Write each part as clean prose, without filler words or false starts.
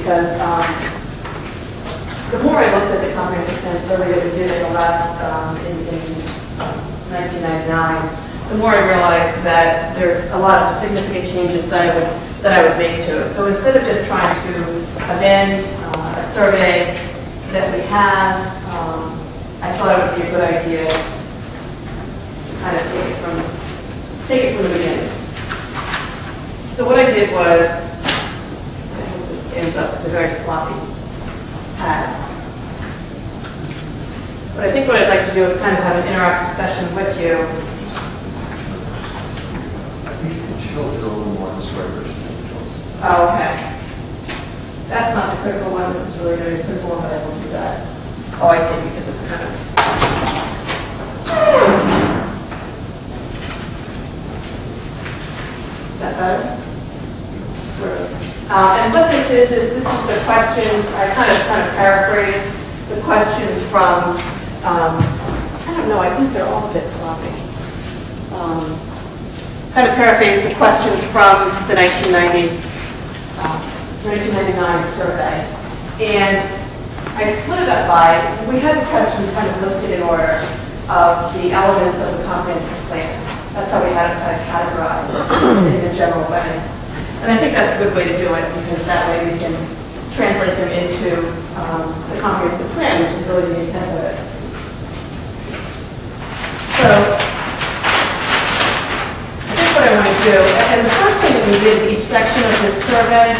because the more I looked at the comprehensive plan survey that we did in the last, in 1999, the more I realized that there's a lot of significant changes that I would make to it. So instead of just trying to amend a survey that we have, I thought it would be a good idea to kind of take it from the beginning. So what I did was, I hope this stands up, it's a very floppy pad. But I think what I'd like to do is kind of have an interactive session with you. I think you can tilt it a little more this way, Rich. Oh, okay. That's not the critical one. This is really the critical one, but I won't do that. Oh, I see, because it's kind of... Is that better? Sort of. And what this is this is the questions, I kind of paraphrase the questions from, I don't know, I think they're all a bit floppy. Kind of paraphrase the questions from the 1999 survey. And I split it up by, we had the questions kind of listed in order of the elements of the comprehensive plan. That's how we had it kind of categorized in a general way. And I think that's a good way to do it, because that way we can translate them into the comprehensive plan, which is really the intent of it. So, I think what I want to do, and the first thing that we did in each section of this survey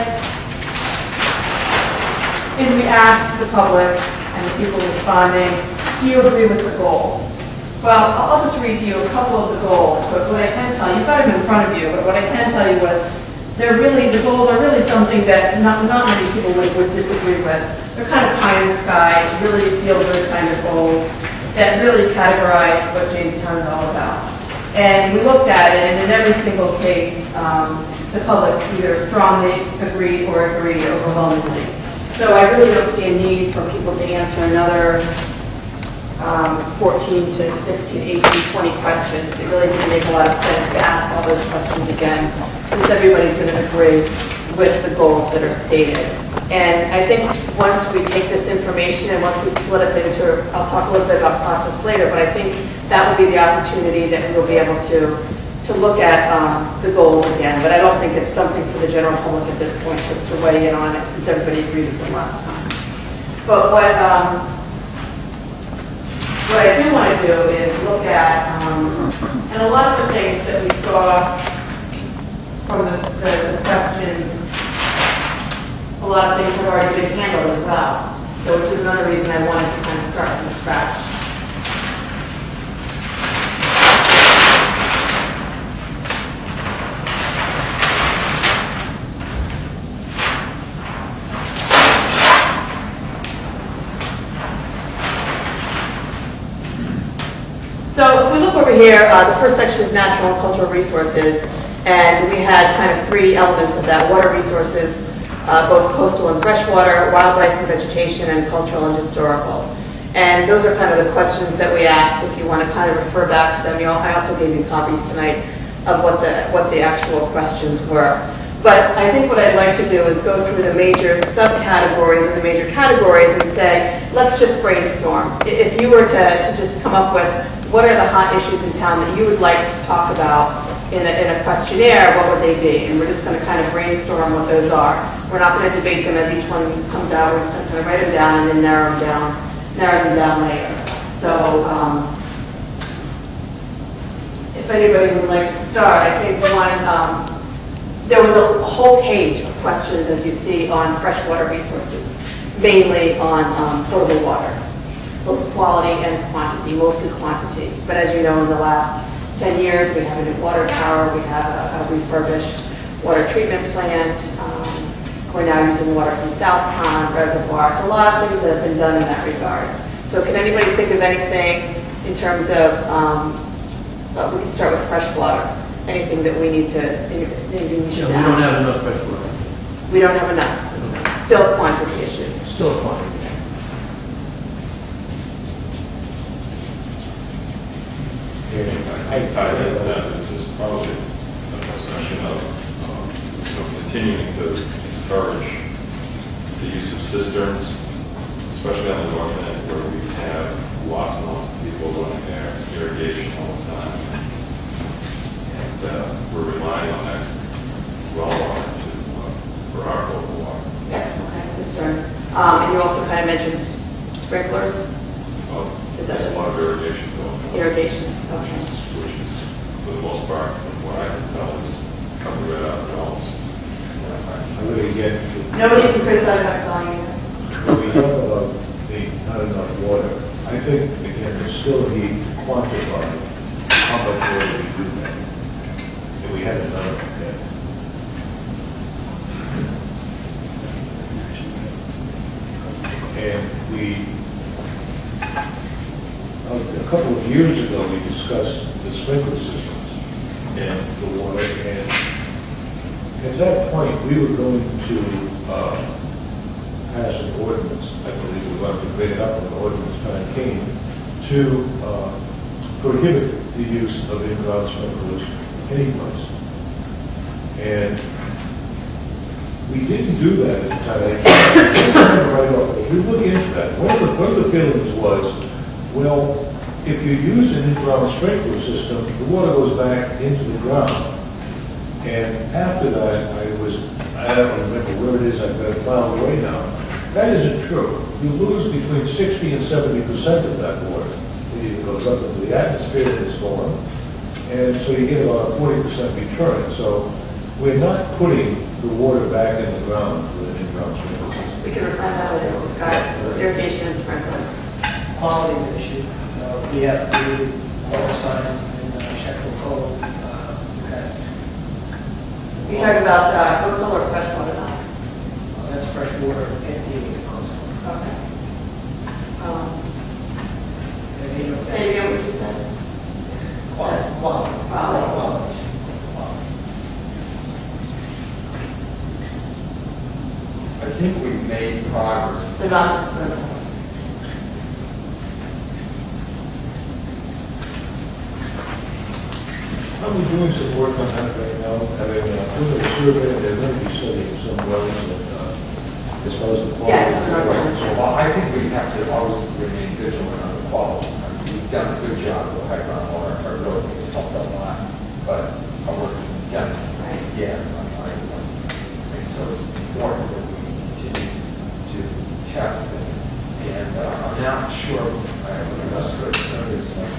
is we asked the public and the people responding, do you agree with the goal? Well, I'll just read to you a couple of the goals, but what I can tell you, you've got them in front of you, but what I can tell you was the goals are really something that not many people would disagree with. They're kind of pie in the sky, really feel-good kind of goals that really categorize what Jamestown is all about. And we looked at it, and in every single case, the public either strongly agreed or agreed overwhelmingly. So I really don't see a need for people to answer another 14 to 16, 18, 20 questions. It really didn't make a lot of sense to ask all those questions again, since everybody's going to agree with the goals that are stated. And I think once we take this information and once we split it into, I'll talk a little bit about process later, but I think that will be the opportunity that we'll be able to look at the goals again. But I don't think it's something for the general public at this point to weigh in on it, since everybody agreed with them last time. But what I do want to do is look at, and a lot of the things that we saw from the questions, a lot of things have already been handled as well. So which is another reason I wanted to kind of start from scratch. So if we look over here, the first section is natural and cultural resources, and we had kind of three elements of that: water resources, both coastal and freshwater, wildlife and vegetation, and cultural and historical. And those are kind of the questions that we asked. If you want to kind of refer back to them, I also gave you copies tonight of what the actual questions were. But I think what I'd like to do is go through the major subcategories and the major categories and say, let's just brainstorm. If you were to just come up with what are the hot issues in town that you would like to talk about in a questionnaire, what would they be? And we're just going to kind of brainstorm what those are. We're not going to debate them as each one comes out. We're just going to kind of write them down and then narrow them down later. So if anybody would like to start, I think there was a whole page of questions, as you see, on freshwater resources, mainly on potable water, both quality and quantity, mostly quantity. But as you know, in the last 10 years, we have a new water tower, we have a refurbished water treatment plant, we're now using water from South Pond Reservoir, so a lot of things that have been done in that regard. So can anybody think of anything in terms of, we can start with freshwater, anything that we need to, maybe we should ask. We don't have enough fresh water. We don't have enough. Still quantity issues. Still quantity. I tie that this is probably a discussion of continuing to encourage the use of cisterns, especially on the north end where we have lots and lots of people running their irrigation all the time. And we're relying on that well water for our local water. Yeah, okay, cisterns. And you also kind of mentioned sprinklers. Well, Is that there's a lot of irrigation going on. Irrigation, okay. Which is, for the most part, from what I can tell, is coming right out of the homes. I really get to Nobody can criticize us spelling either. when we talk about the not enough water. I think, again, we still need to quantify how much water we do make. And we haven't done it yet. And a couple of years ago, we discussed the sprinkler systems and the water. And at that point, we were going to pass an ordinance. I believe we wanted to bring it up when the ordinance time came to prohibit the use of in-ground sprinklers any place. And we didn't do that at the time. Right off. If we look into that, one of the feelings was, well, if you use an in-ground sprinkler system, the water goes back into the ground. And after that, I don't remember where it is, I've got it filed away now. That isn't true. You lose between 60 and 70% of that water. It either goes up into the atmosphere and it's gone, and so you get about a 40% return. So we're not putting the water back in the ground with an in-ground sprinkler system. We can refine that later. We've got irrigation and sprinklers. Quality is an issue. We have the water science and Shekel Code. You're talking about coastal or freshwater now? That's fresh water emptying the coastal. Okay. And, you know, Say that's again what you said. quality. I think we've made progress. So not just sprinkler. Are we doing some work on that right now? Having doing a survey, they're going to be studying some wells that, as far as the quality. Yes, I'm not Right. sure. Well, I think we have to always remain vigilant on the quality. I mean, we've done a good job with high groundwater. I really think it's helped a lot, but our work isn't done. Right. Yeah, I think so. It's important that we continue to test and I'm not sure. I don't know.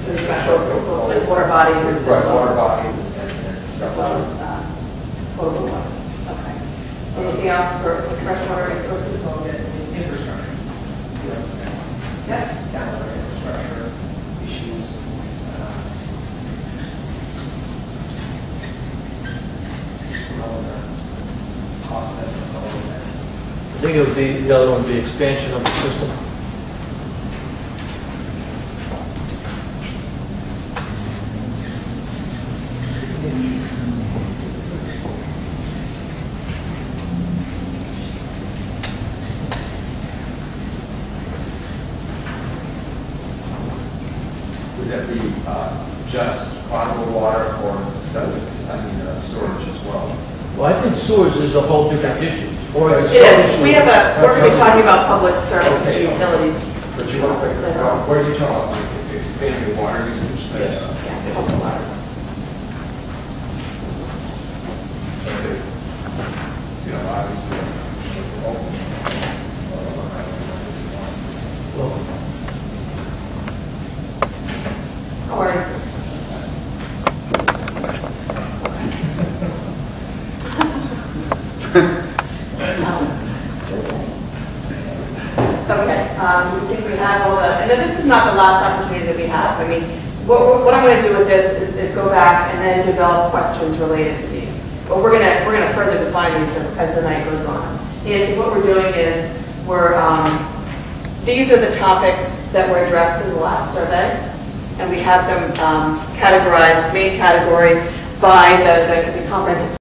There's both like water bodies and Right, as well water as, bodies and stuff. as well as potable water. Okay. Anything else for freshwater resources? So that infrastructure. Yeah. Capital infrastructure issues. Cost estimate, all of that. I think it would be, the other one would be expansion of the system. Would that be just potable water or septic, storage as well? Well, I think sewers is a whole different issue. Or is It is. We have we're going to be talking about public services Okay. and utilities. But you want, what are you talking about, like expanding water usage? Yeah, public water. Okay. You know, obviously, Or okay, we think we have all the, and then this is not the last opportunity that we have. I mean, what I'm going to do with this is go back and then develop questions related to these. But we're going to further define these as the night goes on. Nancy, what we're doing is these are the topics that were addressed in the last survey, and we have them categorized, main category by the comprehensive